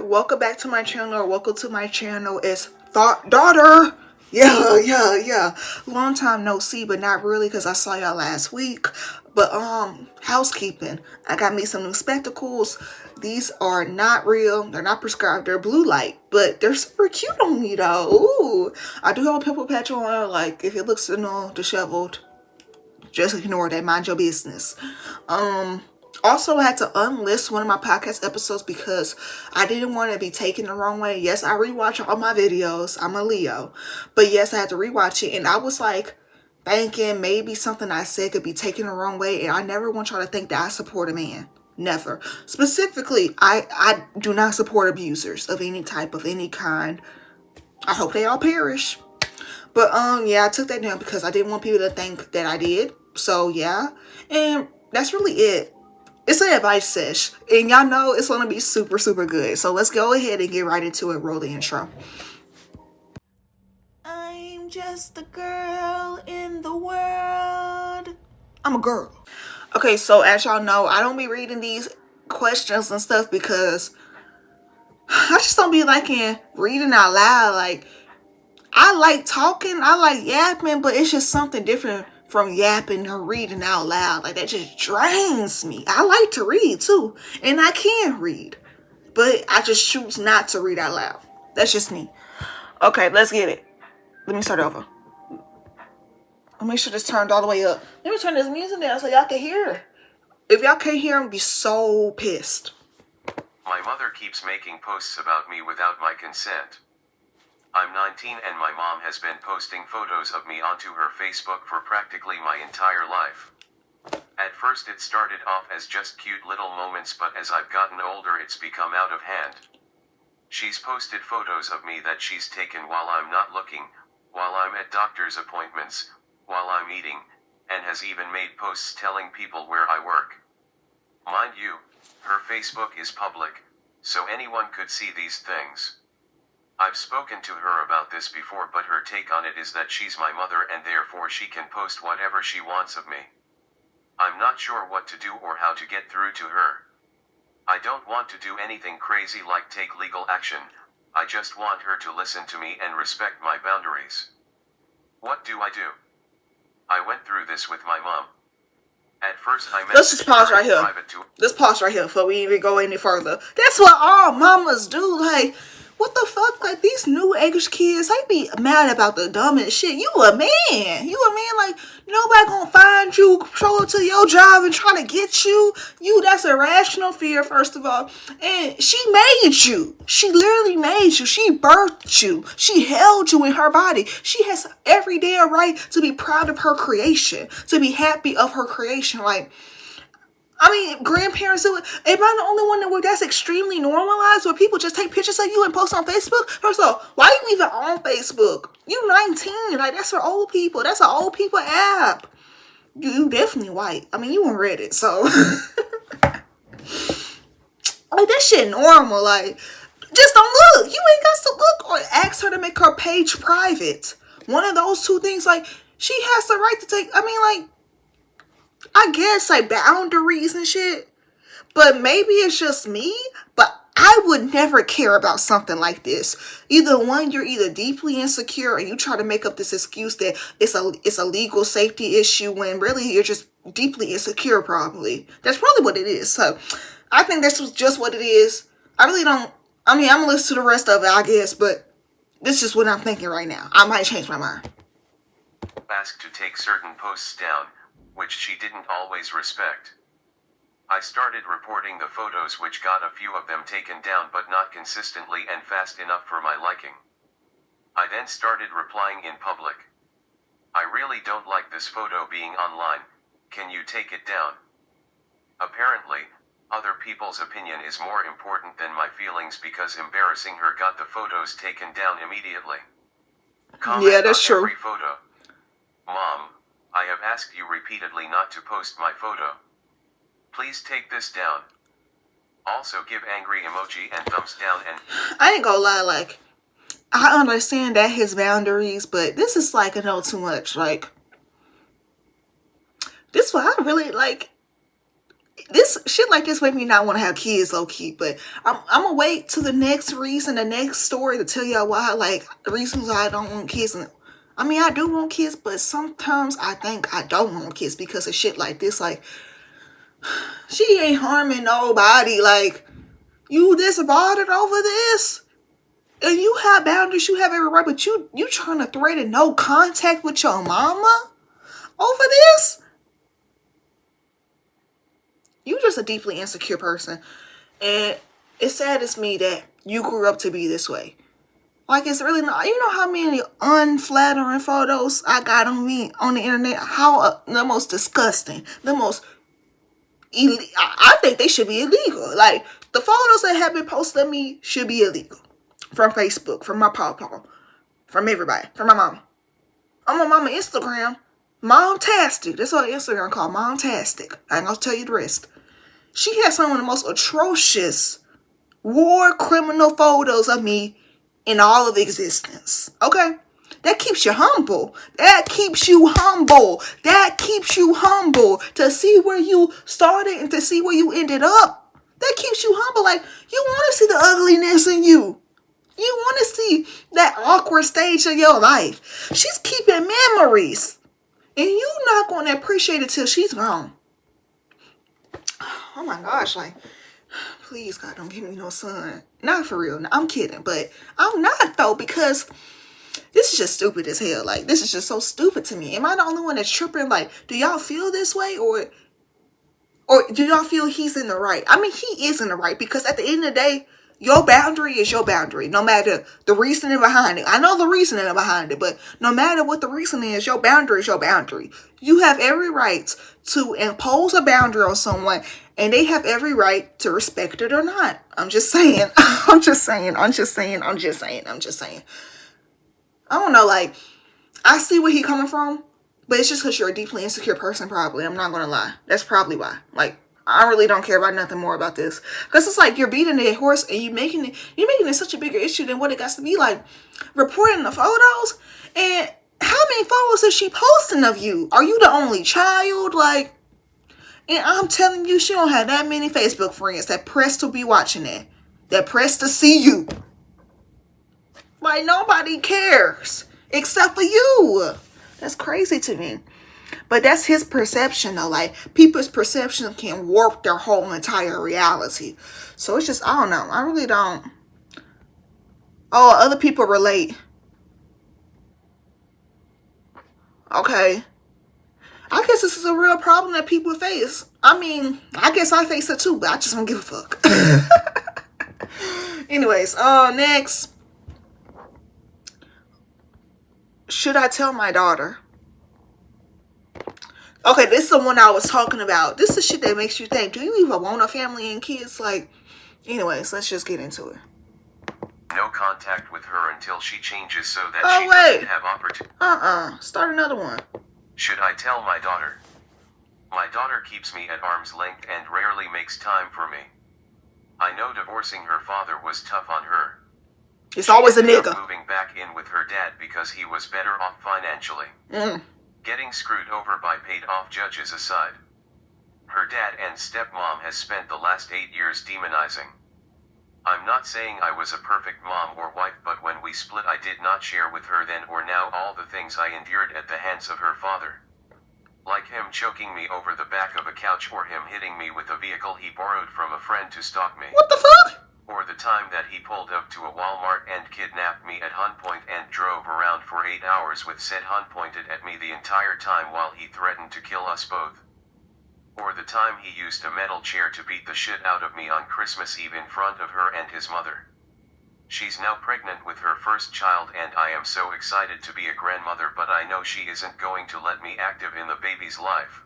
welcome back to my channel, or welcome to my channel. It's Thought Daughter. Yeah. Long time no see, but not really, because I saw y'all last week. But housekeeping. I got me some new spectacles. These are not real. They're not prescribed. They're blue light, but they're super cute on me though. Ooh, I do have a pimple patch on. Like, if it looks, disheveled, just ignore that. Mind your business. Also, I had to unlist one of my podcast episodes because I didn't want to be taken the wrong way. Yes, I rewatch all my videos. I'm a Leo. But yes, I had to rewatch it. And I was like thinking maybe something I said could be taken the wrong way. And I never want y'all to think that I support a man. Never. Specifically, I do not support abusers of any type, of any kind. I hope they all perish. But yeah, I took that down because I didn't want people to think that I did. So yeah. And that's really it. It's an advice sesh, and y'all know it's going to be super, super good. So let's go ahead and get right into it. Roll the intro. I'm just a girl in the world. I'm a girl. Okay, so as y'all know, I don't be reading these questions and stuff because I just don't be liking reading out loud. Like, I like talking, I like yapping, but it's just something different from yapping or reading out loud. Like, that just drains me. I like to read too, and I can read, but I just choose not to read out loud. That's just me. Okay, let's get it. Let me start over. I'll make sure this turned all the way up. Let me turn this music down so y'all can hear. If y'all can't hear, I'm gonna be so pissed. My mother keeps making posts about me without my consent. I'm 19 and my mom has been posting photos of me onto her Facebook for practically my entire life. At first it started off as just cute little moments, but as I've gotten older it's become out of hand. She's posted photos of me that she's taken while I'm not looking, while I'm at doctor's appointments, while I'm eating, and has even made posts telling people where I work. Mind you, her Facebook is public, so anyone could see these things. I've spoken to her about this before, but her take on it is that she's my mother and therefore she can post whatever she wants of me. I'm not sure what to do or how to get through to her. I don't want to do anything crazy like take legal action. I just want her to listen to me and respect my boundaries. What do I do? I went through this with my mom. At first I Let's just pause right here. Let's pause right here before we even go any further. That's what all mamas do. Like, what the fuck? Like, these new age kids, they be mad about the dumbest shit. You a man. Like, nobody gonna find you, show up to your job and try to get you. That's irrational fear, first of all. And she made you. She literally made you. She birthed you. She held you in her body. She has every damn right to be proud of her creation, to be happy of her creation. Like, I mean, grandparents do it. Am I the only one where that's extremely normalized, where people just take pictures of you and post on Facebook? First of all, why you even on Facebook? You 19. Like, that's for old people. That's an old people app. You definitely white. I mean, you on Reddit, so. Like, that shit normal. Like, just don't look. You ain't got to look, or ask her to make her page private. One of those two things. Like, she has the right to take, I mean, like, I guess, like, boundaries and shit. But maybe it's just me, but I would never care about something like this. Either one, you're either deeply insecure and you try to make up this excuse that it's a legal safety issue, when really you're just deeply insecure, probably. That's probably what it is. So I think that's just what it is. I really don't, I mean, I'm gonna listen to the rest of it, I guess, but this is what I'm thinking right now. I might change my mind. Asked to take certain posts down, which she didn't always respect. I started reporting the photos, which got a few of them taken down, but not consistently and fast enough for my liking. I then started replying in public. I really don't like this photo being online. Can you take it down? Apparently, other people's opinion is more important than my feelings, because embarrassing her got the photos taken down immediately. Comment yeah, that's true. Every photo. Mom, I have asked you repeatedly not to post my photo. Please take this down. Also give angry emoji and thumbs down. And I ain't gonna lie, like, I understand that his boundaries, but this is like a little too much. Like, this one I really like. this shit like this make me not want to have kids, low key. But I'm gonna wait to the next reason, the next story to tell y'all why, like, the reasons why I don't want kids. And I mean, I do want kids, but sometimes I think I don't want kids because of shit like this. Like, she ain't harming nobody. Like, you this bothered over this, and you have boundaries. You have every right, but you trying to threaten no contact with your mama over this? You just a deeply insecure person, and it saddens me that you grew up to be this way. Like, it's really not. You know how many unflattering photos I got on me on the internet? How the most disgusting, the most I think they should be illegal. Like, the photos that have been posted of me should be illegal. From Facebook, from my pawpaw, from everybody, from my mama. On my mama Instagram, Momtastic. That's what Instagram called, Momtastic. I ain't gonna tell you the rest. She has some of the most atrocious war criminal photos of me in all of existence. Okay? That keeps you humble. That keeps you humble. That keeps you humble. To see where you started and to see where you ended up. That keeps you humble. Like, you want to see the ugliness in you. You want to see that awkward stage of your life. She's keeping memories. And you're not going to appreciate it till she's gone. Oh my gosh, like, please, God, don't give me no son. Not for real. I'm kidding, but I'm not, though, because this is just stupid as hell. Like, this is just so stupid to me. Am I the only one that's tripping? Like, do y'all feel this way, or do y'all feel he's in the right? I mean, he is in the right, because at the end of the day, your boundary is your boundary, no matter the reasoning behind it. I know the reasoning behind it, but no matter what the reason is, your boundary is your boundary. You have every right to impose a boundary on someone, and they have every right to respect it or not. I'm just saying. I'm just saying. I don't know, like, I see where he coming from, but it's just because you're a deeply insecure person, probably. I'm not going to lie. That's probably why. Like, I really don't care about nothing more about this. Because it's like you're beating the horse and you're making it such a bigger issue than what it got to be. Like, reporting the photos. And how many photos is she posting of you? Are you the only child? Like, and I'm telling you, she don't have that many Facebook friends that press to be watching that. That press to see you. Like, nobody cares. Except for you. That's crazy to me. But that's his perception, though. Like, people's perception can warp their whole entire reality. So it's just, I don't know. I really don't. Oh, other people relate. Okay. I guess this is a real problem that people face. I mean, I guess I face it too, but I just don't give a fuck. Anyways, next. Should I tell my daughter? Okay, this is the one I was talking about. This is shit that makes you think, do you even want a family and kids? Like, anyways, let's just get into it. No contact with her until she changes so that she doesn't have opportunity. Start another one. Should I tell my daughter? My daughter keeps me at arm's length and rarely makes time for me. I know divorcing her father was tough on her. It's always a nigga. Moving back in with her dad because he was better off financially. Getting screwed over by paid-off judges aside. Her dad and stepmom has spent the last 8 years demonizing. I'm not saying I was a perfect mom or wife, but when we split I did not share with her then or now all the things I endured at the hands of her father. Like him choking me over the back of a couch, or him hitting me with a vehicle he borrowed from a friend to stalk me. What the fuck? Or the time that he pulled up to a Walmart and kidnapped me at gunpoint and drove around for 8 hours with said gun pointed at me the entire time while he threatened to kill us both. Or the time he used a metal chair to beat the shit out of me on Christmas Eve in front of her and his mother. She's now pregnant with her first child and I am so excited to be a grandmother, but I know she isn't going to let me active in the baby's life.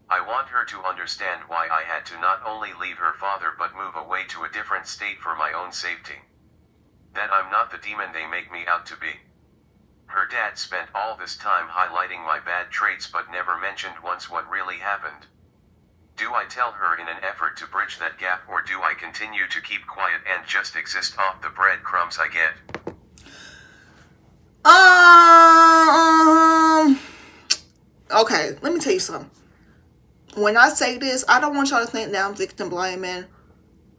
I want her to understand why I had to not only leave her father but move away to a different state for my own safety. That I'm not the demon they make me out to be. Her dad spent all this time highlighting my bad traits but never mentioned once what really happened. Do I tell her in an effort to bridge that gap, or do I continue to keep quiet and just exist off the breadcrumbs I get? Okay, let me tell you something. when I say this, I don't want y'all to think that I'm victim blaming.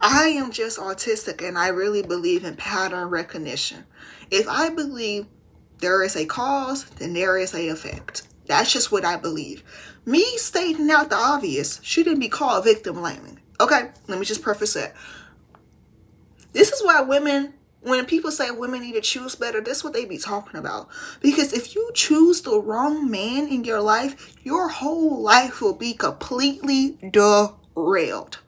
I am just autistic, and I really believe in pattern recognition. If I believe there is a cause, then there is a effect. That's just what I believe. Me stating out the obvious shouldn't be called victim blaming. Okay, let me just preface that. This is why women, when people say women need to choose better, that's what they be talking about. Because if you choose the wrong man in your life, your whole life will be completely derailed.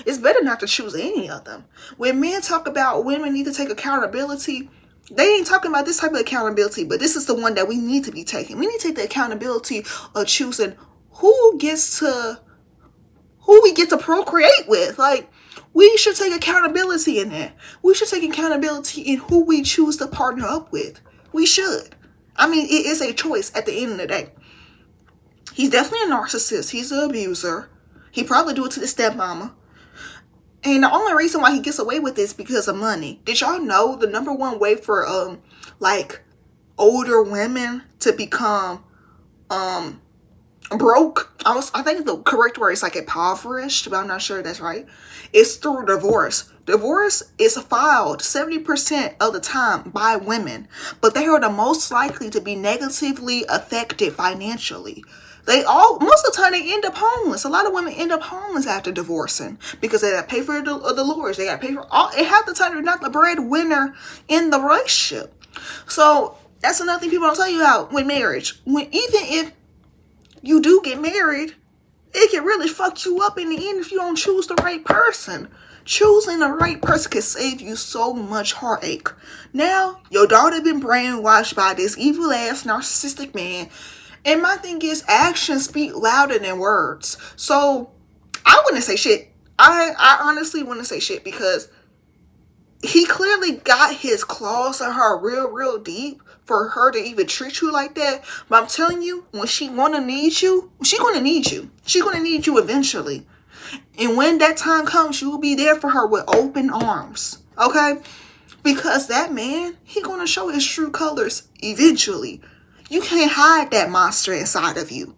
It's better not to choose any of them. When men talk about women need to take accountability, they ain't talking about this type of accountability, but this is the one that we need to be taking. We need to take the accountability of choosing who we get to procreate with. Like, we should take accountability in that. We should take accountability in who we choose to partner up with. We should. I mean, it is a choice at the end of the day. He's definitely a narcissist. He's an abuser. He probably do it to the stepmama. And the only reason why he gets away with this is because of money. Did y'all know the number one way for like older women to become broke? I think the correct word is like impoverished, but I'm not sure that's right. It's through divorce. Divorce is filed 70% of the time by women, but they are the most likely to be negatively affected financially. Most of the time they end up homeless. A lot of women end up homeless after divorcing because they got to pay for the lawyers. They got to pay for all. And half the time they're not the breadwinner in the relationship. So that's another thing people don't tell you about with marriage. Even if you do get married, it can really fuck you up in the end if you don't choose the right person. Choosing the right person can save you so much heartache. Now, your daughter been brainwashed by this evil ass narcissistic man. And my thing is, actions speak louder than words. So, I wouldn't say shit. I honestly wouldn't say shit because he clearly got his claws in her real deep for her to even treat you like that. But I'm telling you, when she wanna need you, she gonna need you. She gonna need you eventually. And when that time comes, you will be there for her with open arms. Okay? Because that man, he gonna show his true colors eventually. You can't hide that monster inside of you.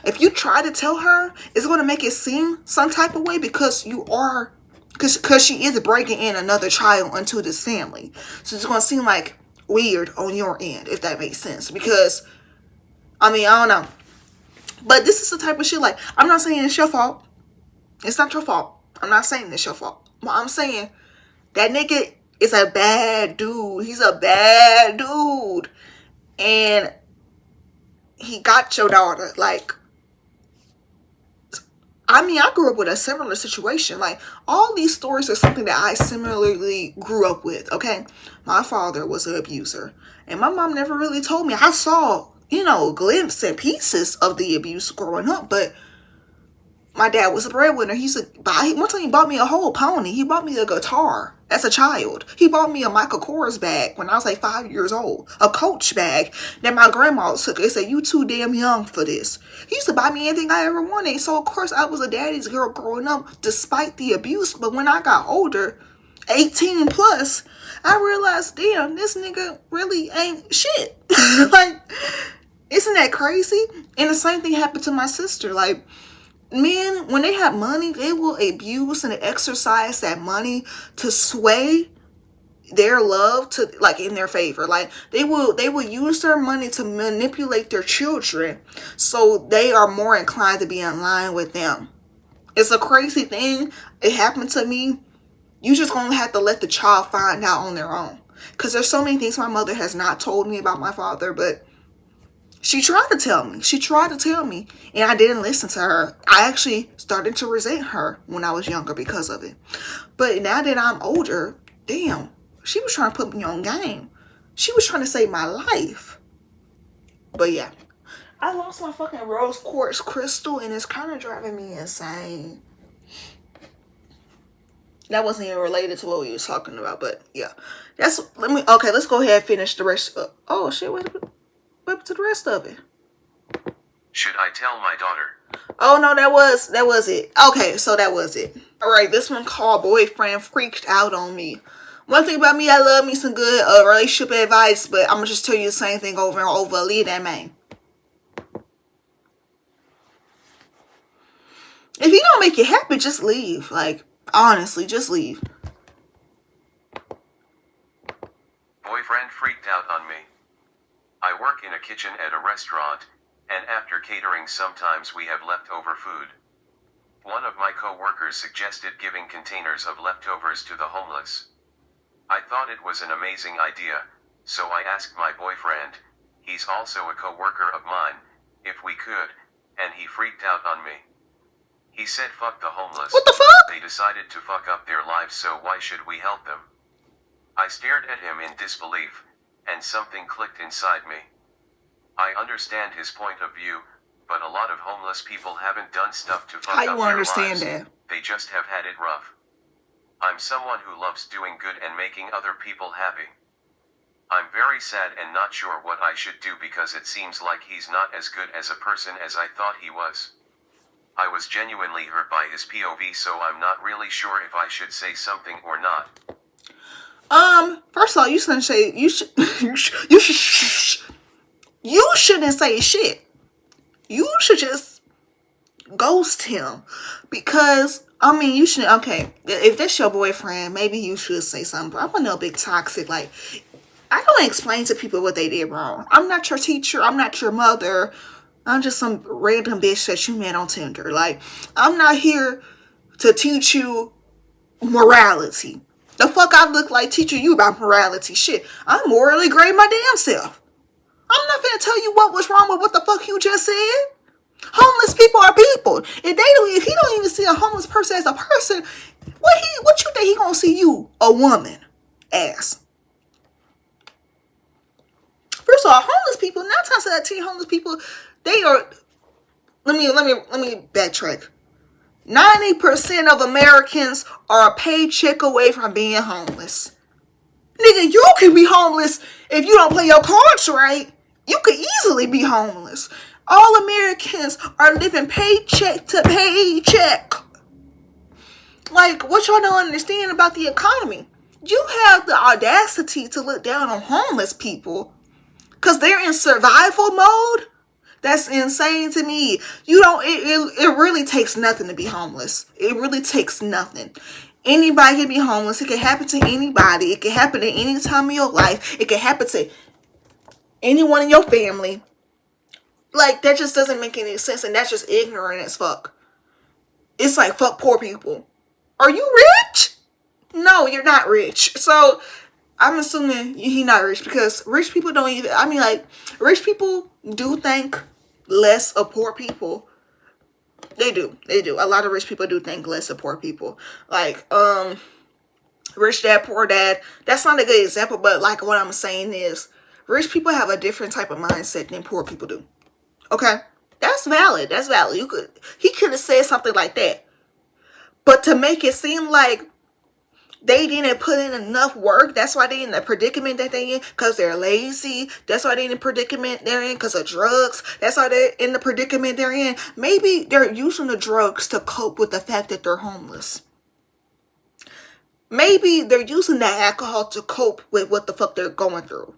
If you try to tell her, it's going to make it seem some type of way because she is breaking in another child into this family. So it's going to seem like weird on your end, if that makes sense. Because, I mean, I don't know. But this is the type of shit, like, I'm not saying it's your fault. It's not your fault. I'm not saying it's your fault. But I'm saying that nigga is a bad dude. He's a bad dude. And he got your daughter. Like, I mean, I grew up with a similar situation. Like, all these stories are something that I similarly grew up with, okay? My father was an abuser. And my mom never really told me. I saw, glimpses and pieces of the abuse growing up. But my dad was a breadwinner. One time he bought me a whole pony. He bought me a guitar as a child. He bought me a Michael Kors bag when I was like 5 years old. A Coach bag that my grandma took. They said, you too damn young for this. He used to buy me anything I ever wanted. So, of course, I was a daddy's girl growing up despite the abuse. But when I got older, 18 plus, I realized, damn, this nigga really ain't shit. Like, isn't that crazy? And the same thing happened to my sister. Like, men, when they have money, they will abuse and exercise that money to sway their love to, like, in their favor. Like, they will use their money to manipulate their children so they are more inclined to be in line with them. It's a crazy thing. It happened to me. You just gonna have to let the child find out on their own. Because there's so many things my mother has not told me about my father, but she tried to tell me. And I didn't listen to her. I actually started to resent her when I was younger because of it. But now that I'm older, damn, she was trying to put me on game. She was trying to save my life. But yeah, I lost my fucking rose quartz crystal and it's kind of driving me insane. That wasn't even related to what we were talking about, but yeah. Let's go ahead and finish the rest. Oh shit, what happened to the rest of it? Should I tell my daughter? Oh no, that was it. Okay, so that was it. Alright, this one called Boyfriend Freaked Out on Me. One thing about me, I love me some good relationship advice, but I'm gonna just tell you the same thing over and over. Leave that man. If he don't make you happy, just leave. Like, honestly, just leave. Boyfriend freaked out on me. I work in a kitchen at a restaurant, and after catering sometimes we have leftover food. One of my co-workers suggested giving containers of leftovers to the homeless. I thought it was an amazing idea, so I asked my boyfriend, he's also a co-worker of mine, if we could, and he freaked out on me. He said fuck the homeless. What the fuck? They decided to fuck up their lives, so why should we help them? I stared at him in disbelief, and something clicked inside me. I understand his point of view, but a lot of homeless people haven't done stuff to fuck How up you their understand lives. that? They just have had it rough. I'm someone who loves doing good and making other people happy. I'm very sad and not sure what I should do because it seems like he's not as good as a person as I thought he was. I was genuinely hurt by his POV, so I'm not really sure if I should say something or not. First of all, you shouldn't say you shouldn't say shit. You should just ghost him, because I mean, you should. Okay, if that's your boyfriend, maybe you should say something. But I'm a big toxic. Like, I don't explain to people what they did wrong. I'm not your teacher. I'm not your mother. I'm just some random bitch that you met on Tinder. Like, I'm not here to teach you morality. The fuck I look like teaching you about morality? Shit, I'm morally great my damn self. I'm not gonna tell you what was wrong with what the fuck you just said. Homeless people are people. If he don't even see a homeless person as a person, what you think he gonna see you, a woman, as? First of all, homeless people, 9 times out of 10, homeless people, they are. Let me backtrack. 90% of Americans are a paycheck away from being homeless. Nigga, you can be homeless if you don't play your cards right. You could easily be homeless. All Americans are living paycheck to paycheck. Like, what y'all don't understand about the economy? You have the audacity to look down on homeless people because they're in survival mode. That's insane to me. You don't, it really takes nothing to be homeless. It really takes nothing. Anybody can be homeless. It can happen to anybody. It can happen at any time of your life. It can happen to anyone in your family. Like, that just doesn't make any sense, and that's just ignorant as fuck. It's like, fuck poor people. Are you rich? No, you're not rich. So, I'm assuming he's not rich, because rich people don't even, I mean, like, rich people do think less of poor people. They do. A lot of rich people do think less of poor people. Like, rich dad, poor dad. That's not a good example, but like what I'm saying is, rich people have a different type of mindset than poor people do. Okay? That's valid. He could have said something like that. But to make it seem like they didn't put in enough work, that's why they're in the predicament that they're in, because they're lazy. That's why they're in the predicament they're in, because of drugs. That's why they're in the predicament they're in. Maybe they're using the drugs to cope with the fact that they're homeless. Maybe they're using the alcohol to cope with what the fuck they're going through.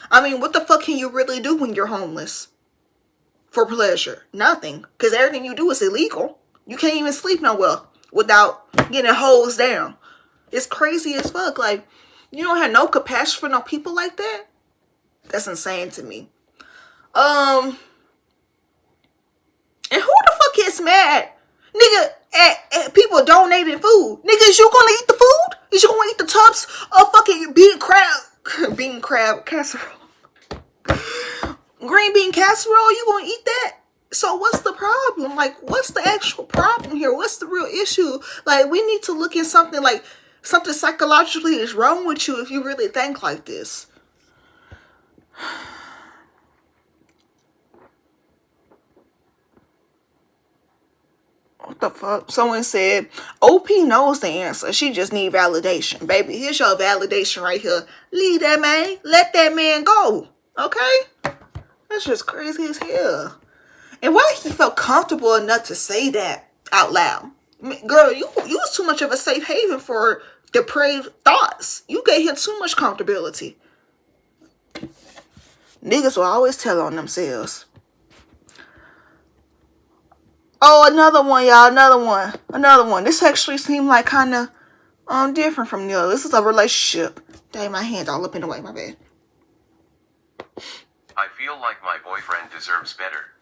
I mean, what the fuck can you really do when you're homeless? For pleasure? Nothing. Because everything you do is illegal. You can't even sleep nowhere without getting hosed down. It's crazy as fuck. Like, you don't have no compassion for no people like that? That's insane to me. And who the fuck gets mad, nigga, at people donating food? Nigga, is you gonna eat the food? Is you gonna eat the tubs of fucking bean crab casserole? Green bean casserole, you gonna eat that? So what's the problem? Like, what's the actual problem here? What's the real issue? Like, we need to look at something like, something psychologically is wrong with you if you really think like this. What the fuck? Someone said, OP knows the answer. She just need validation. Baby, here's your validation right here. Leave that man. Let that man go. Okay? That's just crazy as hell. And why he felt comfortable enough to say that out loud? I mean, girl, you was too much of a safe haven for depraved thoughts. You gave him too much comfortability. Niggas will always tell on themselves. Oh, another one, y'all. Another one. This actually seemed like kind of different from the other. This is a relationship. Dang, my hand all up in the way. My bad. I feel like my boyfriend deserves better.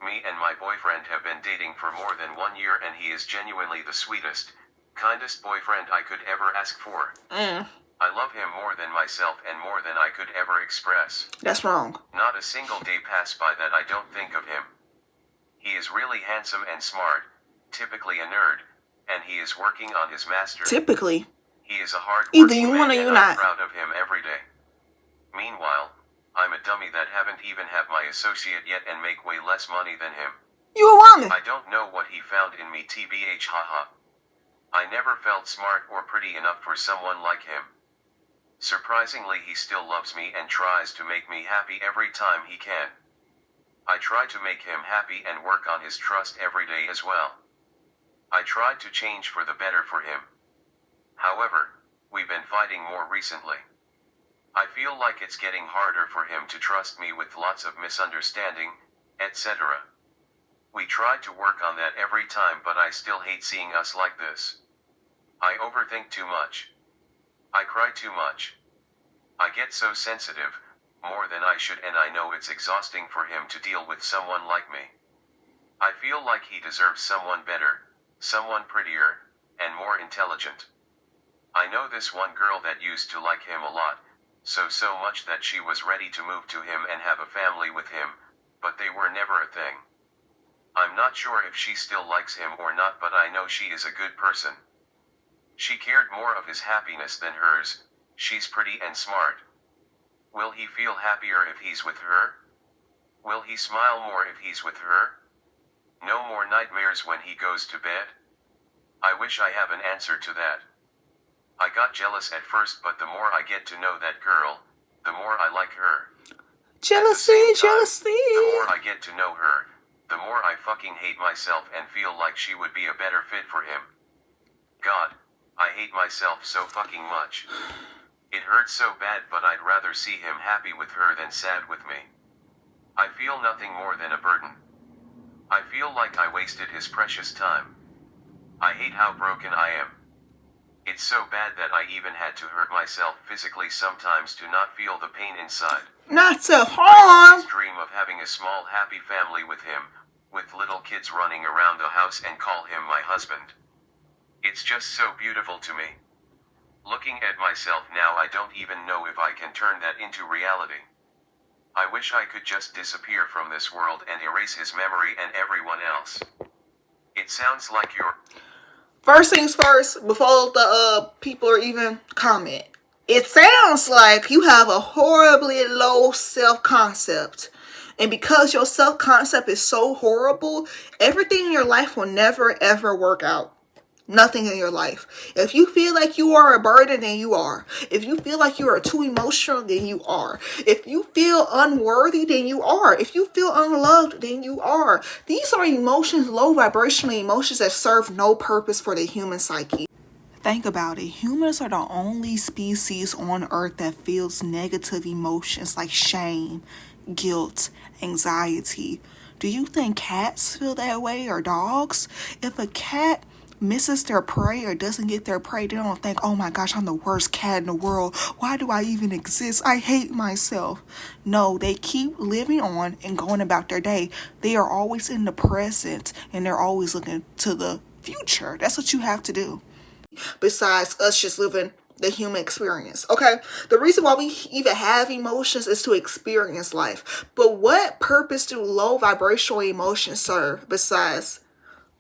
Me and my boyfriend have been dating for more than 1 year and he is genuinely the sweetest, kindest boyfriend I could ever ask for. I love him more than myself and more than I could ever express. That's wrong. Not a single day passed by that I don't think of him. He is really handsome and smart, typically a nerd, and he is working on his master's. Typically. He is a hard-working Either you man want or you and not. I'm proud of him every day. Meanwhile, I'm a dummy that haven't even had my associate yet and make way less money than him. You a woman. I don't know what he found in me, tbh, haha. I never felt smart or pretty enough for someone like him. Surprisingly, he still loves me and tries to make me happy every time he can. I try to make him happy and work on his trust every day as well. I tried to change for the better for him. However, we've been fighting more recently. I feel like it's getting harder for him to trust me with lots of misunderstanding, etc. We tried to work on that every time, but I still hate seeing us like this. I overthink too much. I cry too much. I get so sensitive, more than I should, and I know it's exhausting for him to deal with someone like me. I feel like he deserves someone better, someone prettier, and more intelligent. I know this one girl that used to like him a lot, so much that she was ready to move to him and have a family with him, but they were never a thing. I'm not sure if she still likes him or not, but I know she is a good person. She cared more of his happiness than hers. She's pretty and smart. Will he feel happier if he's with her? Will he smile more if he's with her? No more nightmares when he goes to bed? I wish I have an answer to that. I got jealous at first, but the more I get to know that girl, the more I like her. Jealousy, jealousy. The more I get to know her, the more I fucking hate myself and feel like she would be a better fit for him. God, I hate myself so fucking much. It hurts so bad, but I'd rather see him happy with her than sad with me. I feel nothing more than a burden. I feel like I wasted his precious time. I hate how broken I am. It's so bad that I even had to hurt myself physically sometimes to not feel the pain inside. Not self-harm. I dream of having a small happy family with him, with little kids running around the house, and call him my husband. It's just so beautiful to me. Looking at myself now, I don't even know if I can turn that into reality. I wish I could just disappear from this world and erase his memory and everyone else. It sounds like you're... First things first, before the people are even comment. It sounds like you have a horribly low self-concept. And because your self-concept is so horrible, everything in your life will never ever work out. Nothing in your life. If you feel like you are a burden, then you are. If you feel like you are too emotional, then you are. If you feel unworthy, then you are. If you feel unloved, then you are. These are emotions, low vibrational emotions that serve no purpose for the human psyche. Think about it. Humans are the only species on earth that feels negative emotions like shame, guilt, anxiety. Do you think cats feel that way, or dogs? If a cat misses their prey or doesn't get their prey, they don't think, oh my gosh, I'm the worst cat in the world. Why do I even exist? I hate myself. No, they keep living on and going about their day. They are always in the present and they're always looking to the future. That's what you have to do. Besides us just living the human experience, okay? The reason why we even have emotions is to experience life. But what purpose do low vibrational emotions serve besides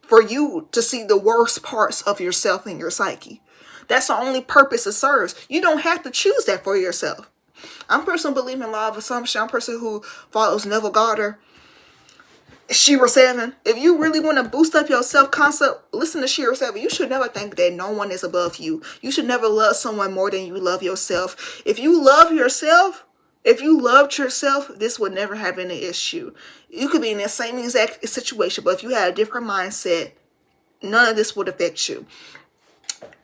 for you to see the worst parts of yourself and your psyche? That's the only purpose it serves. You don't have to choose that for yourself. I'm a person who believes in law of assumption. I'm a person who follows Neville Goddard. Shira 7. If you really want to boost up your self-concept, listen to Shira 7. You should never think that no one is above you. You should never love someone more than you love yourself. If you love yourself, if you loved yourself, this would never have been an issue. You could be in the same exact situation, but if you had a different mindset, none of this would affect you.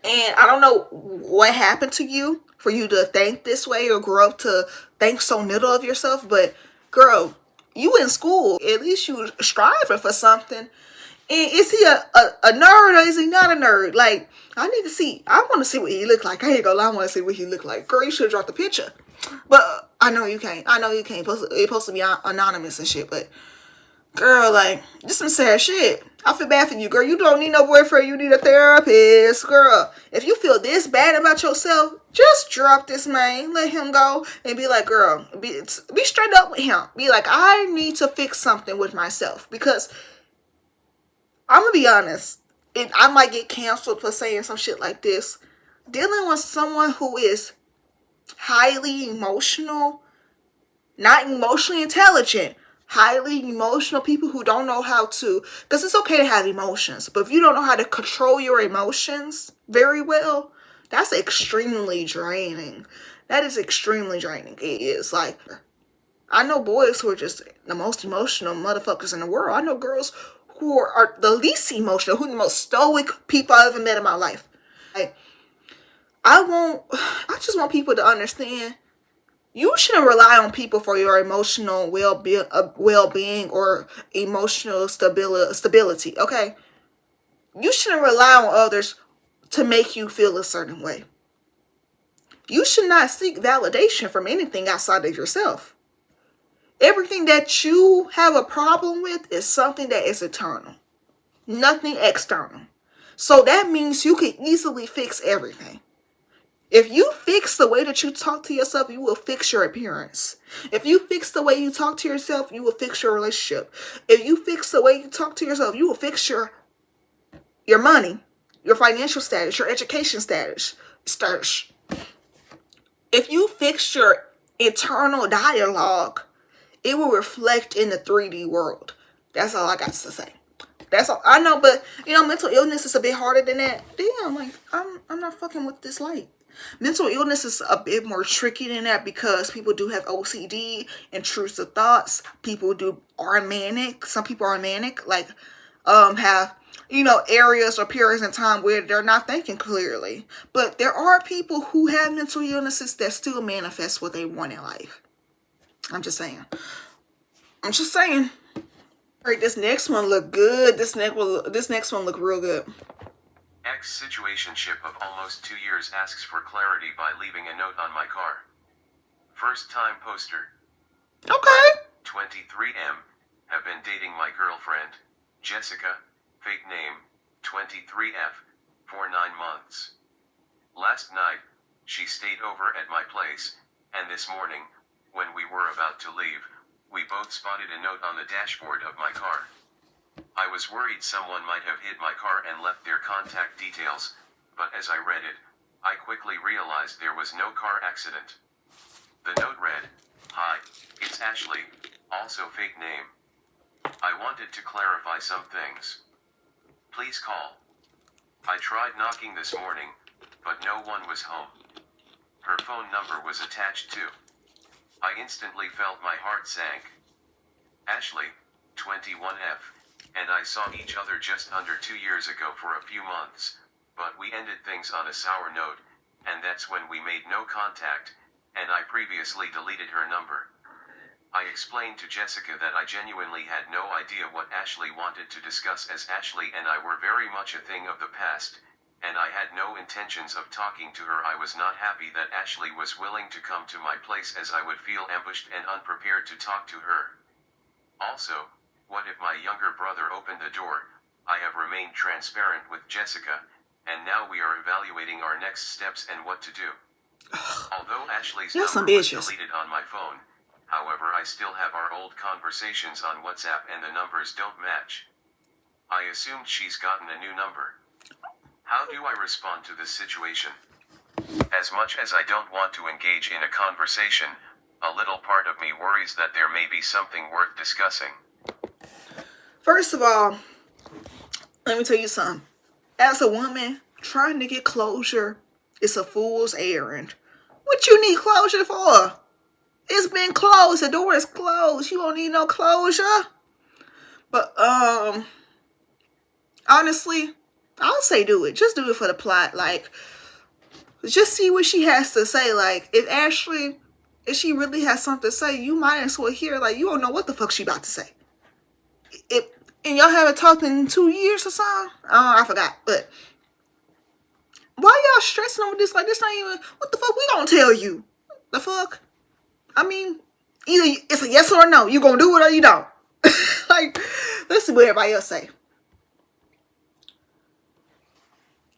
And I don't know what happened to you for you to think this way or grow up to think so little of yourself, but girl, you in school, at least you striving for something. And is he a nerd or is he not a nerd? Like, I need to see. I want to see what he look like. I ain't gonna lie. I want to see what he look like. Girl, you should have dropped the picture. But I know you can't. I know you can't. It's supposed to be anonymous and shit. But girl, like, just some sad shit. I feel bad for you, girl. You don't need no boyfriend. You need a therapist, girl. If you feel this bad about yourself, just drop this man. Let him go and be like, girl, be straight up with him. Be like, I need to fix something with myself because I'm gonna be honest. And I might get canceled for saying some shit like this. Dealing with someone who is highly emotional, not emotionally intelligent, highly emotional people who don't know how to, because it's okay to have emotions, but if you don't know how to control your emotions very well, that's extremely draining. That is extremely draining. It is. Like, I know boys who are just the most emotional motherfuckers in the world. I know girls who are the least emotional, who are the most stoic people I've ever met in my life. Like, I just want people to understand you shouldn't rely on people for your emotional well-being or emotional stability, okay? You shouldn't rely on others to make you feel a certain way. You should not seek validation from anything outside of yourself. Everything that you have a problem with is something that is eternal, nothing external. So that means you can easily fix everything. If you fix the way that you talk to yourself, you will fix your appearance. If you fix the way you talk to yourself, you will fix your relationship. If you fix the way you talk to yourself, you will fix your money, your financial status, your education status. If you fix your internal dialogue, it will reflect in the 3D world. That's all I got to say. That's all I know. But mental illness is a bit harder than that. Damn, like I'm not fucking with this light. Mental illness is a bit more tricky than that because people do have OCD, intrusive thoughts. People are manic. Some people are manic, like have areas or periods in time where they're not thinking clearly. But there are people who have mental illnesses that still manifest what they want in life. I'm just saying. All right, this next one look good. This next one look real good. Ex-situationship of almost 2 years asks for clarity by leaving a note on my car. First time poster. Okay. 23M. Have been dating my girlfriend, Jessica, fake name, 23F, for 9 months. Last night, she stayed over at my place, and this morning, when we were about to leave, we both spotted a note on the dashboard of my car. I was worried someone might have hit my car and left their contact details, but as I read it, I quickly realized there was no car accident. The note read, "Hi, it's Ashley, also fake name. I wanted to clarify some things. Please call." I tried knocking this morning, but no one was home. Her phone number was attached too. I instantly felt my heart sank. Ashley, 21F, and I saw each other just under 2 years ago for a few months, but we ended things on a sour note, and that's when we made no contact, and I previously deleted her number. I explained to Jessica that I genuinely had no idea what Ashley wanted to discuss, as Ashley and I were very much a thing of the past, and I had no intentions of talking to her. I was not happy that Ashley was willing to come to my place, as I would feel ambushed and unprepared to talk to her. Also, what if my younger brother opened the door? I have remained transparent with Jessica, and now we are evaluating our next steps and what to do. Although Ashley's number was deleted on my phone, however, I still have our old conversations on WhatsApp and the numbers don't match. I assumed she's gotten a new number. How do I respond to this situation? As much as I don't want to engage in a conversation, a little part of me worries that there may be something worth discussing. First of all, let me tell you something. As a woman, trying to get closure is a fool's errand. What you need closure for? It's been closed. The door is closed. You don't need no closure. But honestly, I'll say do it. Just do it for the plot. Like, just see what she has to say. Like, if she really has something to say, you might as well hear. Like, you don't know what the fuck she about to say. And y'all haven't talked in 2 years or something? Oh, I forgot. But why y'all stressing over this? Like, this not even, what the fuck we gonna tell you? The fuck? I mean, either it's a yes or a no. You gonna do it or you don't. Like, let's see what everybody else say.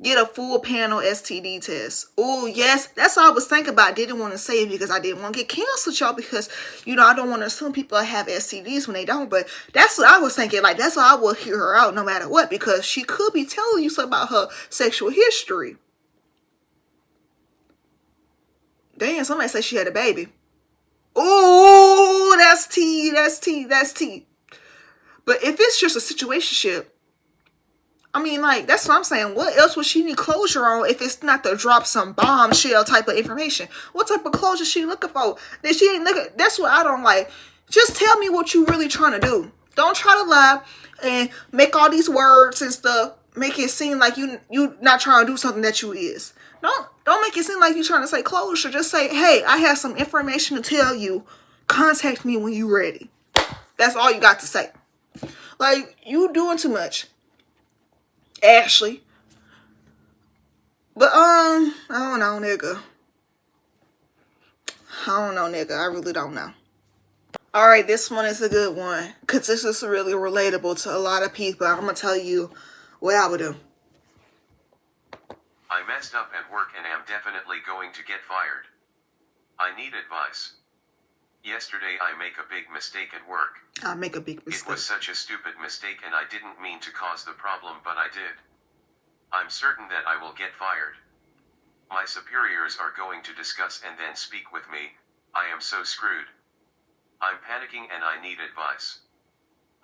Get a full panel STD test. Oh, yes. That's all I was thinking about. I didn't want to say it because I didn't want to get canceled, y'all. Because, you know, I don't want to assume people have STDs when they don't. But that's what I was thinking. Like, that's why I will hear her out no matter what. Because she could be telling you something about her sexual history. Damn, somebody said she had a baby. Oh, that's tea. That's tea. That's tea. But if it's just a situationship, I mean, like, that's what I'm saying. What else would she need closure on if it's not to drop some bombshell type of information? What type of closure she looking for? That she ain't looking. That's what I don't like. Just tell me what you really trying to do. Don't try to lie and make all these words and stuff. Make it seem like you not trying to do something that you is. Don't make it seem like you trying to say closure. Just say, hey, I have some information to tell you. Contact me when you ready. That's all you got to say. Like, you doing too much, Ashley. But I don't know, nigga. I really don't know. Alright, this one is a good one. Because this is really relatable to a lot of people. I'm going to tell you what I would do. I messed up at work and am definitely going to get fired. I need advice. Yesterday I make a big mistake at work. I make a big mistake. It was such a stupid mistake and I didn't mean to cause the problem, but I did. I'm certain that I will get fired. My superiors are going to discuss and then speak with me. I am so screwed. I'm panicking and I need advice.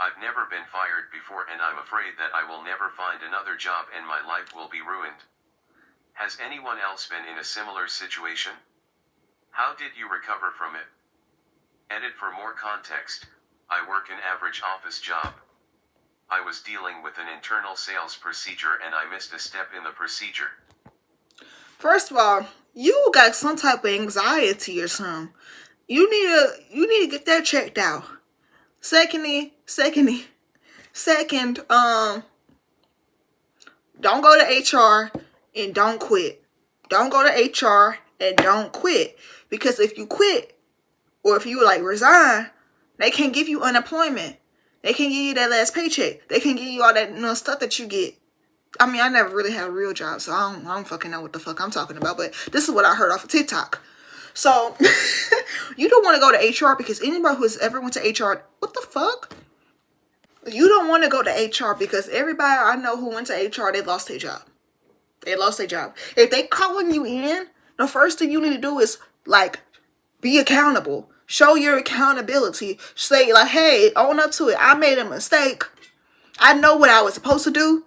I've never been fired before and I'm afraid that I will never find another job and my life will be ruined. Has anyone else been in a similar situation? How did you recover from it? Edit for more context. I work an average office job. I was dealing with an internal sales procedure and I missed a step in the procedure. First of all, you got some type of anxiety or something. You need to get that checked out. Second, don't go to HR and don't quit. Don't go to HR and don't quit. Because if you quit, or if you like resign, they can't give you unemployment. They can't give you that last paycheck. They can't give you all that stuff that you get. I mean, I never really had a real job, so I don't fucking know what the fuck I'm talking about. But this is what I heard off of TikTok. So, you don't want to go to HR because anybody who's ever went to HR, what the fuck? You don't want to go to HR because everybody I know who went to HR, they lost their job. They lost their job. If they calling you in, the first thing you need to do is, like, be accountable. Show your accountability. Say, like, hey, own up to it. I made a mistake. I know what I was supposed to do,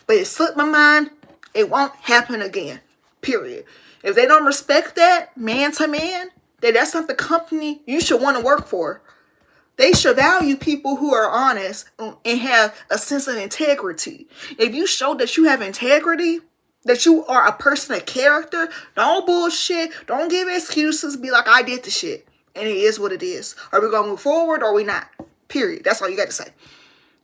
but it slipped my mind. It won't happen again. Period. If they don't respect that, man to man, then that's not the company you should want to work for. They should value people who are honest and have a sense of integrity. If you show that you have integrity, that you are a person of character, don't bullshit, don't give excuses, be like, I did the shit. And it is what it is. Are we going to move forward or are we not? Period. That's all you got to say.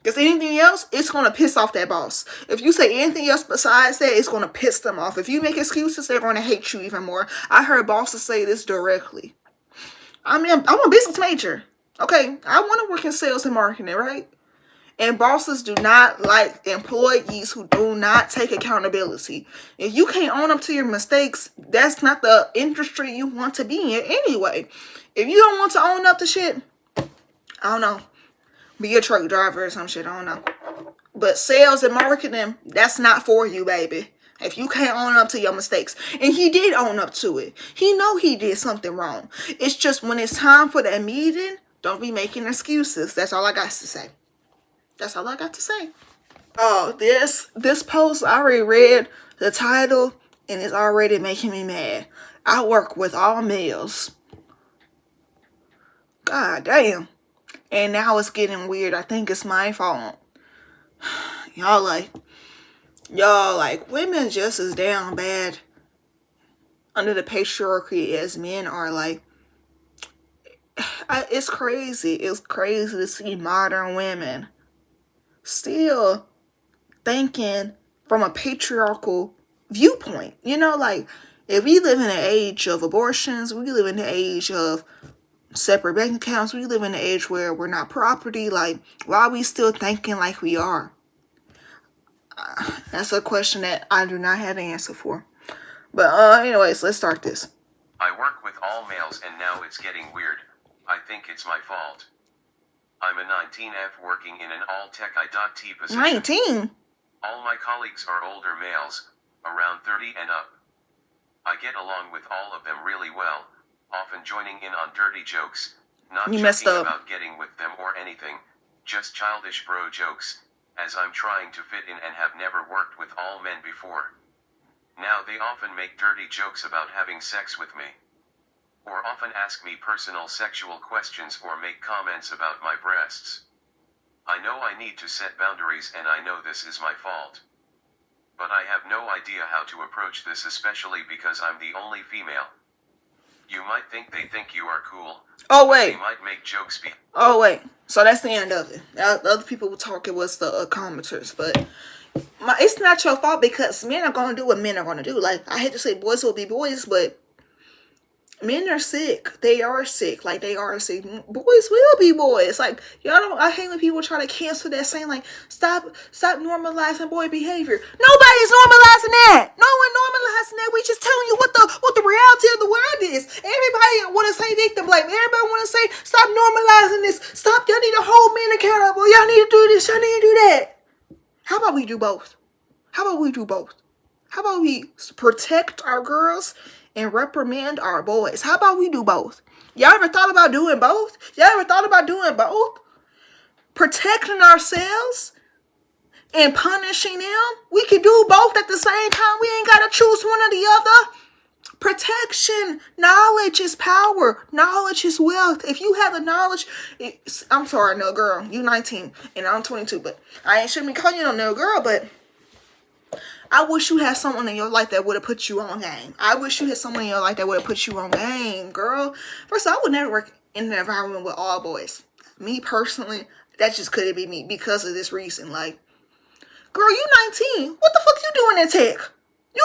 Because anything else, it's going to piss off that boss. If you say anything else besides that, it's going to piss them off. If you make excuses, they're going to hate you even more. I heard bosses say this directly. I mean, I'm a business major. Okay, I want to work in sales and marketing, right? And bosses do not like employees who do not take accountability. If you can't own up to your mistakes, that's not the industry you want to be in anyway. If you don't want to own up to shit, I don't know. Be a truck driver or some shit, I don't know. But sales and marketing, that's not for you, baby. If you can't own up to your mistakes. And he did own up to it. He know he did something wrong. It's just when it's time for that meeting, don't be making excuses. That's all I got to say. That's all I got to say. Oh, this post, I already read the title and it's already making me mad. I work with all males. God damn. And now it's getting weird. I think it's my fault. Y'all like, women just as damn bad under the patriarchy as men are. Like, it's crazy. It's crazy to see modern women still thinking from a patriarchal viewpoint. You know, like, if we live in an age of abortions, we live in the age of separate bank accounts, we live in an age where we're not property, like, why are we still thinking like we are? That's a question that I do not have an answer for. But anyways, let's start this. I work with all males and now it's getting weird. I think it's my fault. I'm a 19F working in an all-tech IT position. 19? All my colleagues are older males, around 30 and up. I get along with all of them really well, often joining in on dirty jokes, not joking about getting with them or anything, just childish bro jokes, as I'm trying to fit in and have never worked with all men before. Now they often make dirty jokes about having sex with me. Or often ask me personal sexual questions or make comments about my breasts. I know I need to set boundaries and I know this is my fault. But I have no idea how to approach this, especially because I'm the only female. You might think they think you are cool. Oh, wait. They might make jokes. Oh, wait. So that's the end of it. The other people were talking was the commenters, but it's not your fault because men are going to do what men are going to do. Like, I hate to say boys will be boys, but men are sick. They are sick. Like, they are sick. Boys will be boys. Like, y'all don't, I hate when people try to cancel that, saying, like, stop normalizing boy behavior. Nobody's normalizing that. No one normalizing that. We just telling you what the reality of the world is. Everybody want to say victim blame. Everybody want to say, stop normalizing this. Stop. Y'all need to hold men accountable. Y'all need to do this. Y'all need to do that. How about we do both? How about we do both? How about we protect our girls and reprimand our boys? How about we do both? Y'all ever thought about doing both? Y'all ever thought about doing both? Protecting ourselves and punishing them? We can do both at the same time. We ain't got to choose one or the other. Protection. Knowledge is power. Knowledge is wealth. If you have the knowledge, I'm sorry, no girl. You 19 and I'm 22, but I shouldn't be calling you no girl, but I wish you had someone in your life that would have put you on game. I wish you had someone in your life that would have put you on game, girl. First of all, I would never work in an environment with all boys. Me personally, that just couldn't be me because of this reason. Like, girl, you 19. What the fuck you doing in tech? You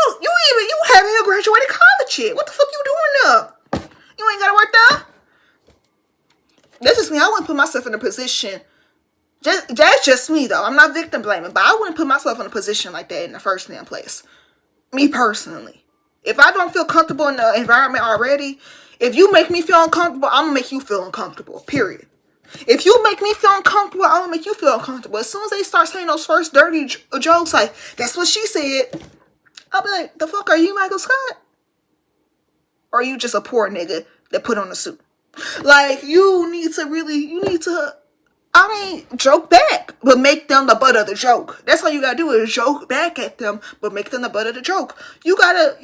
haven't even graduated college yet. What the fuck you doing there? You ain't gotta work there? That's just me. I wouldn't put myself in a position. That's just me, though. I'm not victim blaming, but I wouldn't put myself in a position like that in the first damn place. Me personally. If I don't feel comfortable in the environment already, if you make me feel uncomfortable, I'm gonna make you feel uncomfortable. Period. If you make me feel uncomfortable, I'm gonna make you feel uncomfortable. As soon as they start saying those first dirty jokes, like, that's what she said, I'll be like, the fuck are you, Michael Scott? Or are you just a poor nigga that put on a suit? Like, you need to joke back, but make them the butt of the joke. That's all you gotta do is joke back at them, but make them the butt of the joke. You can't,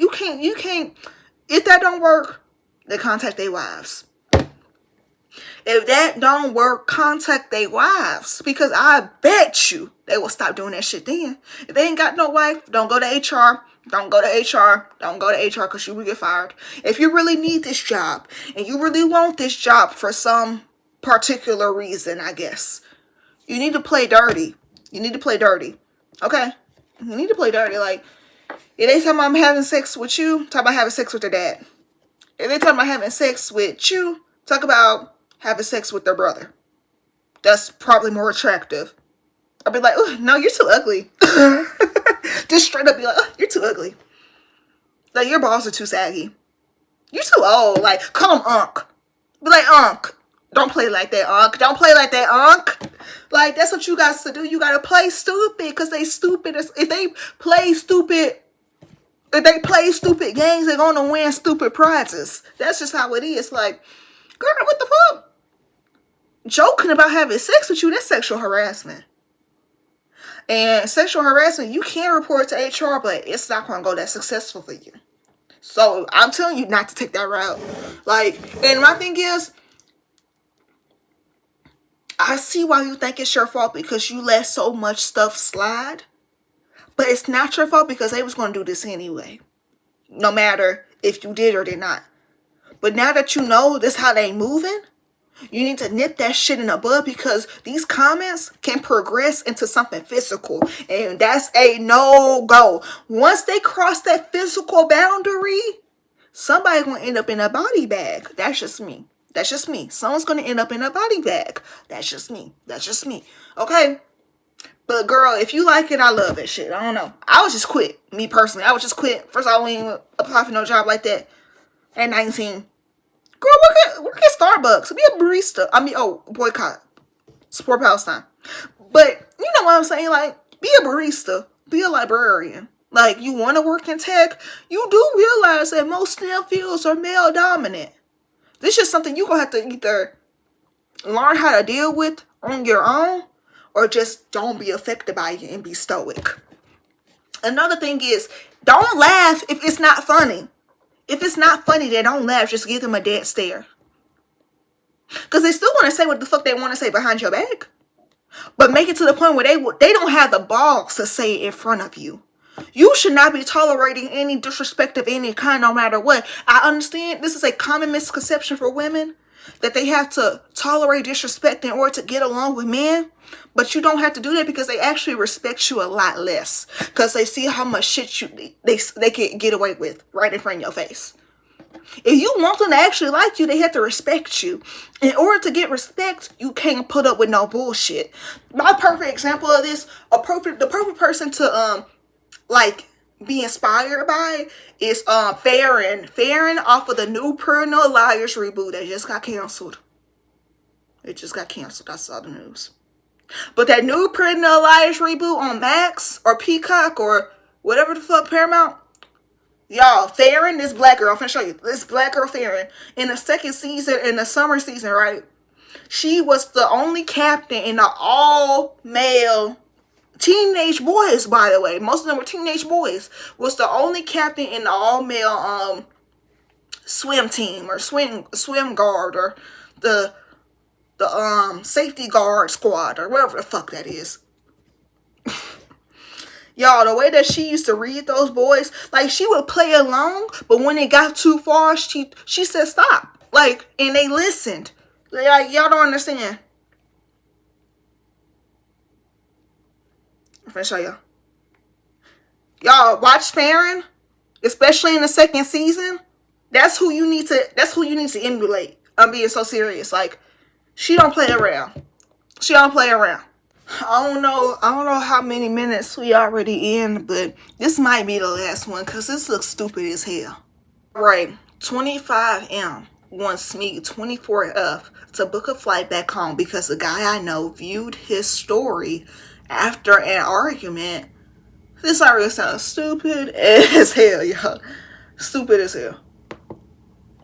if that don't work, then contact their wives. If that don't work, contact their wives. Because I bet you they will stop doing that shit then. If they ain't got no wife, don't go to HR. Don't go to HR. Don't go to HR because you will get fired. If you really need this job and you really want this job for some particular reason, I guess, you need to play dirty. You need to play dirty. Okay? You need to play dirty. Like, if they tell me I'm having sex with you, talk about having sex with their dad. If they tell me I'm having sex with you, talk about having sex with their brother. That's probably more attractive. I'll be like, oh, no, you're too ugly. Just straight up be like, oh, you're too ugly. Like, your balls are too saggy. You're too old. Like, call him Unc. Be like, Unc. Don't play like that, Unc. Don't play like that, Unc. Like, that's what you guys to do. You gotta play stupid because they stupid. If they play stupid games, they're gonna win stupid prizes. That's just how it is. Like, girl, what the fuck? Joking about having sex with you, that's sexual harassment. And sexual harassment, you can report to HR, but it's not going to go that successful for you. So I'm telling you not to take that route. Like, and my thing is, I see why you think it's your fault because you let so much stuff slide. But it's not your fault because they was going to do this anyway. No matter if you did or did not. But now that you know this how they moving, You need to nip that shit in the bud because these comments can progress into something physical. And that's a no-go. Once they cross that physical boundary, somebody's going to end up in a body bag. That's just me. That's just me. Someone's going to end up in a body bag. That's just me. That's just me. Okay? But girl, if you like it, I love it. Shit, I don't know. I would just quit. Me personally, I would just quit. First, I wouldn't even apply for no job like that at 19. Girl, work at Starbucks. Be a barista. Boycott. Support Palestine. But, you know what I'm saying? Like, be a barista. Be a librarian. Like, you want to work in tech? You do realize that most STEM fields are male dominant. This is something you're going to have to either learn how to deal with on your own or just don't be affected by it and be stoic. Another thing is, don't laugh if it's not funny. If it's not funny, then don't laugh. Just give them a dead stare. Because they still want to say what the fuck they want to say behind your back. But make it to the point where they don't have the balls to say it in front of you. You should not be tolerating any disrespect of any kind, no matter what. I understand this is a common misconception for women, that they have to tolerate disrespect in order to get along with men. But you don't have to do that because they actually respect you a lot less. Because they see how much shit they can get away with right in front of your face. If you want them to actually like you, they have to respect you. In order to get respect, you can't put up with no bullshit. My perfect example of this, the perfect person to be inspired by is Farron. Farron off of the new Pretty Little Liars reboot that just got canceled. It just got canceled. I saw the news. But that new Pretty Little Liars reboot on Max or Peacock or whatever the fuck, Paramount. Y'all, Farron, this black girl, I'm finna show you. This black girl, Farron, in the second season, in the summer season, right? She was the only captain in the all-male teenage boys, by the way. Most of them were teenage boys. Was the only captain in the all-male swim team or swim guard or the safety guard squad or whatever the fuck that is. Y'all, the way that she used to read those boys, like she would play along, but when it got too far, she said stop. Like, and they listened. Like, y'all don't understand. I'm finna show y'all. Y'all watch Farron, especially in the second season. That's who you need to emulate. I'm being so serious. Like, she don't play around. She don't play around. I don't know how many minutes we already in, but this might be the last one because this looks stupid as hell. Right, 25M wants me, 24F, to book a flight back home because the guy I know viewed his story after an argument. This already sounds stupid as hell, y'all. Stupid as hell.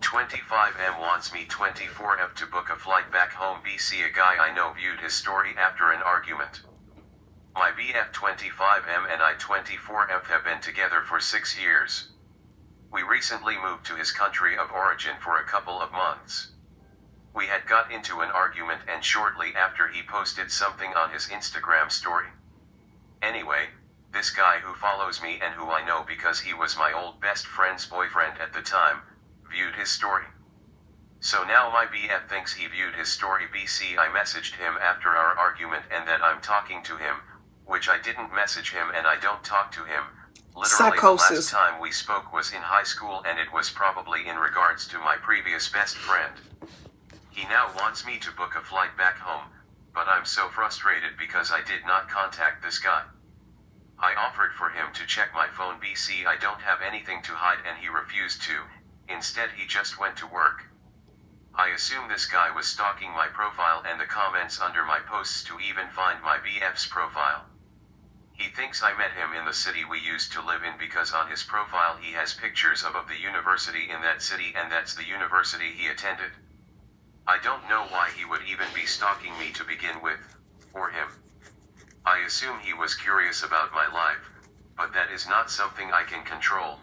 25M wants me, 24F, to book a flight back home BC. A guy I know viewed his story after an argument. My BF 25M and I 24F have been together for 6 years. We recently moved to his country of origin for a couple of months. We had got into an argument and shortly after he posted something on his Instagram story. Anyway, this guy who follows me and who I know because he was my old best friend's boyfriend at the time, viewed his story. So now my BF thinks he viewed his story BC. I messaged him after our argument and that I'm talking to him, which I didn't message him and I don't talk to him. Literally Psychosis. The last time we spoke was in high school and it was probably in regards to my previous best friend. He now wants me to book a flight back home, but I'm so frustrated because I did not contact this guy. I offered for him to check my phone BC. I don't have anything to hide and he refused to. Instead he just went to work. I assume this guy was stalking my profile and the comments under my posts to even find my BF's profile. He thinks I met him in the city we used to live in because on his profile he has pictures of the university in that city and that's the university he attended. I don't know why he would even be stalking me to begin with, or him. I assume he was curious about my life, but that is not something I can control.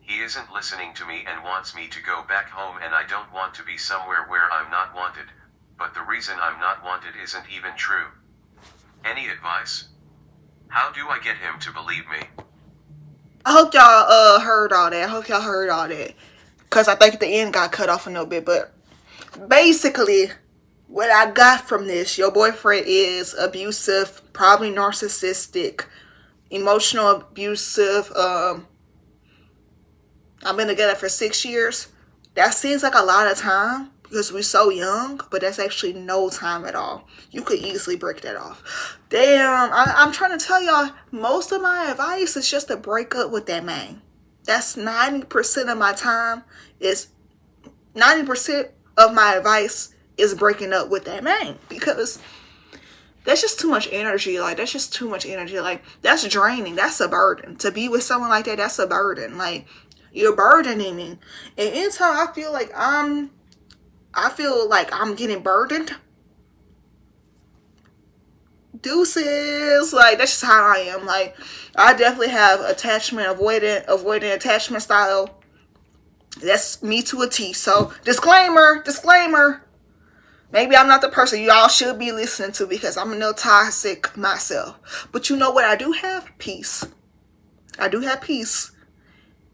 He isn't listening to me and wants me to go back home and I don't want to be somewhere where I'm not wanted, but the reason I'm not wanted isn't even true. Any advice? How do I get him to believe me? I hope y'all heard all that. Because I think the end got cut off a little bit, but basically, what I got from this, your boyfriend is abusive, probably narcissistic, emotional abusive. I've been together for 6 years. That seems like a lot of time because we're so young, but that's actually no time at all. You could easily break that off. Damn, I'm trying to tell y'all, most of my advice is just to break up with that man. That's 90% of my time is 90% of my advice is breaking up with that man, because that's just too much energy. Like, that's just too much energy. Like, that's draining. That's a burden. To be with someone like that, that's a burden. Like, you're burdening me. And anytime I feel like I'm getting burdened, deuces. Like, that's just how I am. Like, I definitely have attachment avoidant attachment style. That's me to a T. So, disclaimer. Maybe I'm not the person y'all should be listening to because I'm a little toxic myself. But you know what? I do have peace. I do have peace.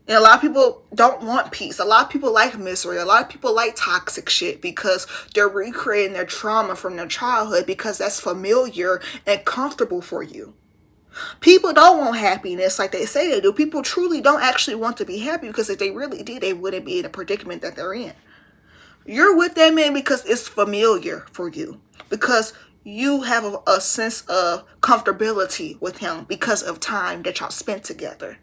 And a lot of people don't want peace. A lot of people like misery. A lot of people like toxic shit because they're recreating their trauma from their childhood because that's familiar and comfortable for you. People don't want happiness like they say they do. People truly don't actually want to be happy because if they really did, they wouldn't be in the predicament that they're in. You're with that man because it's familiar for you. Because you have a sense of comfortability with him because of time that y'all spent together.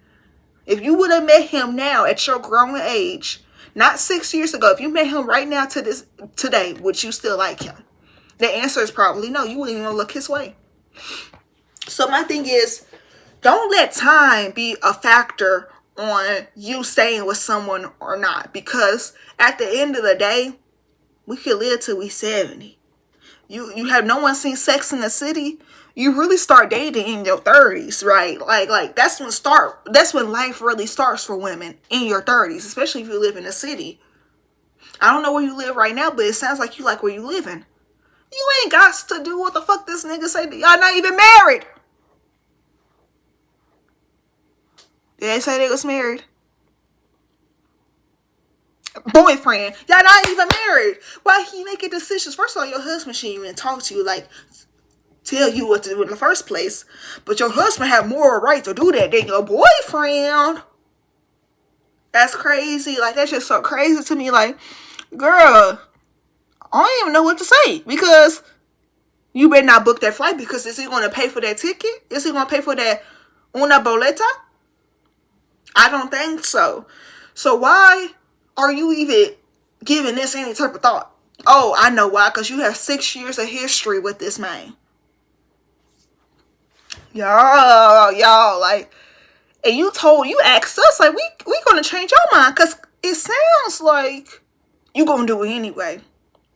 If you would have met him now at your grown age, not 6 years ago, if you met him right now today, would you still like him? The answer is probably no. You wouldn't even look his way. So my thing is, don't let time be a factor on you staying with someone or not, because at the end of the day, we could live till we 70. You have no one seen Sex in the City. You really start dating in your 30s, right? Like that's when life really starts for women, in your 30s, especially if you live in a city. I don't know where you live right now, but it sounds like you like where you living. You ain't got to do what the fuck this nigga say. Y'all not even married. Did they say they was married? Boyfriend. Y'all not even married. Why he making decisions? First of all, your husband shouldn't even talk to you, like tell you what to do in the first place. But your husband have more right to do that than your boyfriend. That's crazy. Like, that's just so crazy to me. Like, girl, I don't even know what to say, because you better not book that flight, because is he going to pay for that ticket? Is he going to pay for that una boleta? I don't think so. So why are you even giving this any type of thought? Oh, I know why. Because you have 6 years of history with this man. Y'all, like, and you asked us, like, we gonna change your mind, because it sounds like you gonna do it anyway.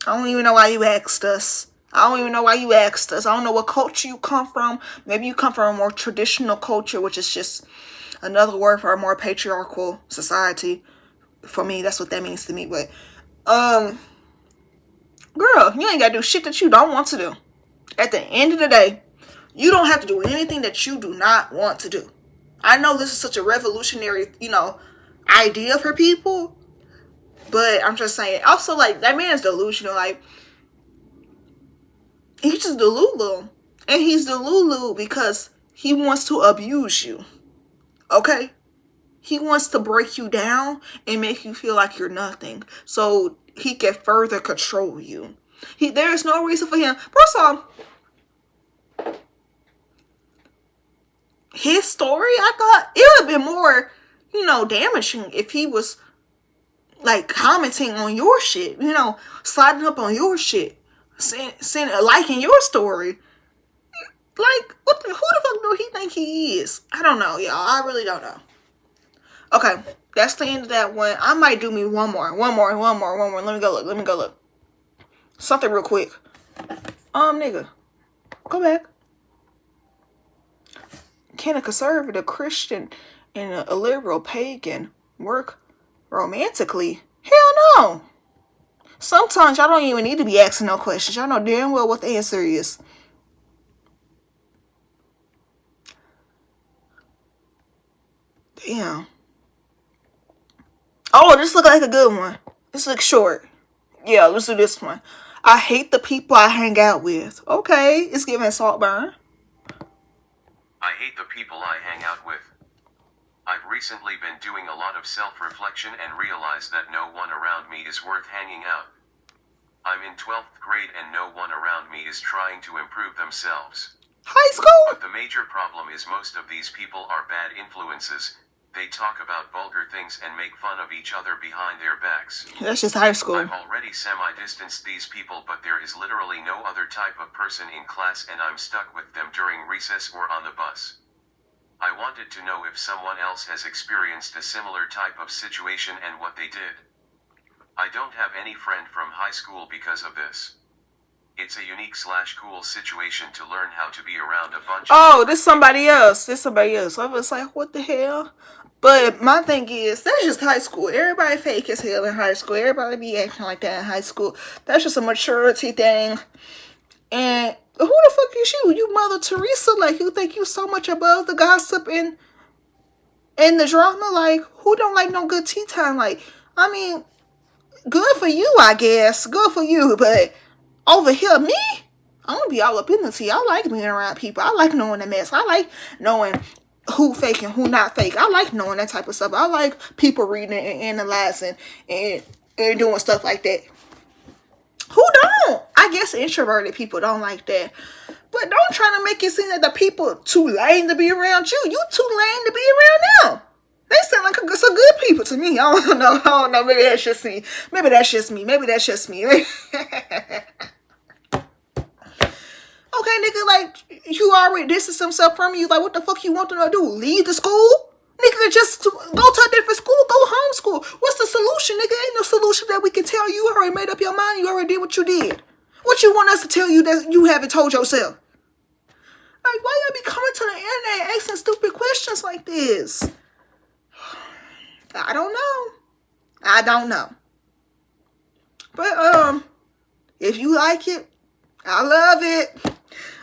I don't even know why you asked us. I don't know what culture you come from. Maybe you come from a more traditional culture, which is just another word for a more patriarchal society. For me, that's what that means to me. But, girl, you ain't gotta do shit that you don't want to do. At the end of the day, you don't have to do anything that you do not want to do. I know this is such a revolutionary, idea for people, but I'm just saying. Also, like, that man's delusional. Like, he's just delulu. And he's delulu because he wants to abuse you. Okay? He wants to break you down and make you feel like you're nothing, so he can further control you. There's no reason for him. First of all, his story, I thought it would have been more, damaging if he was, like, commenting on your shit, sliding up on your shit, liking your story. Like, who the fuck do he think he is? I don't know, y'all. I really don't know. Okay, that's the end of that one. I might do me one more. Let me go look. Something real quick. Nigga, go back. Can a conservative Christian and a liberal pagan work romantically? Hell no. Sometimes y'all don't even need to be asking no questions. Y'all know damn well what the answer is. Damn. Oh, this look like a good one. This looks short. Yeah, let's do this one. I hate the people I hang out with. Okay, it's giving Saltburn. I hate the people I hang out with. I've recently been doing a lot of self-reflection and realized that no one around me is worth hanging out. I'm in 12th grade and no one around me is trying to improve themselves. High school? But the major problem is most of these people are bad influences. They talk about vulgar things and make fun of each other behind their backs. That's just high school. I've already semi-distanced these people, but there is literally no other type of person in class and I'm stuck with them during recess or on the bus. I wanted to know if someone else has experienced a similar type of situation and what they did. I don't have any friend from high school because of this. It's a unique/cool situation to learn how to be around a bunch of... This somebody else. I was like, what the hell? But my thing is, that's just high school. Everybody fake as hell in high school. Everybody be acting like that in high school. That's just a maturity thing. And who the fuck is you? You Mother Teresa? Like, you think you so much above the gossip and the drama? Like, who don't like no good tea time? Like, I mean, good for you, I guess. Good for you. But over here, me? I'm gonna be all up in the tea. I like being around people. I like knowing the mess. I like knowing who fake and who not fake. I like knowing that type of stuff. I like people reading and analyzing and doing stuff like that. Who don't? I guess introverted people don't like that. But don't try to make it seem that the people too lame to be around you. You too lame to be around them. They sound like some good people to me. I don't know. Maybe that's just me. Maybe that's just me. Okay, nigga, like, you already distance himself from you. Like, what the fuck you want them to do? Leave the school? Nigga, just go to a different school. Go homeschool. What's the solution, nigga? Ain't no solution that we can tell you. You already made up your mind. You already did what you did. What you want us to tell you that you haven't told yourself? Like, why y'all be coming to the internet asking stupid questions like this? I don't know. But, if you like it, I love it.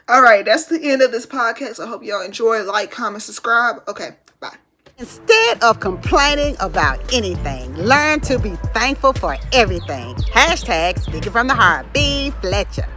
All right, that's the end of this podcast. I hope y'all enjoy. Like, comment, subscribe. Okay, bye. Instead of complaining about anything, learn to be thankful for everything. # Speaking from the Heart. B. Fletcher.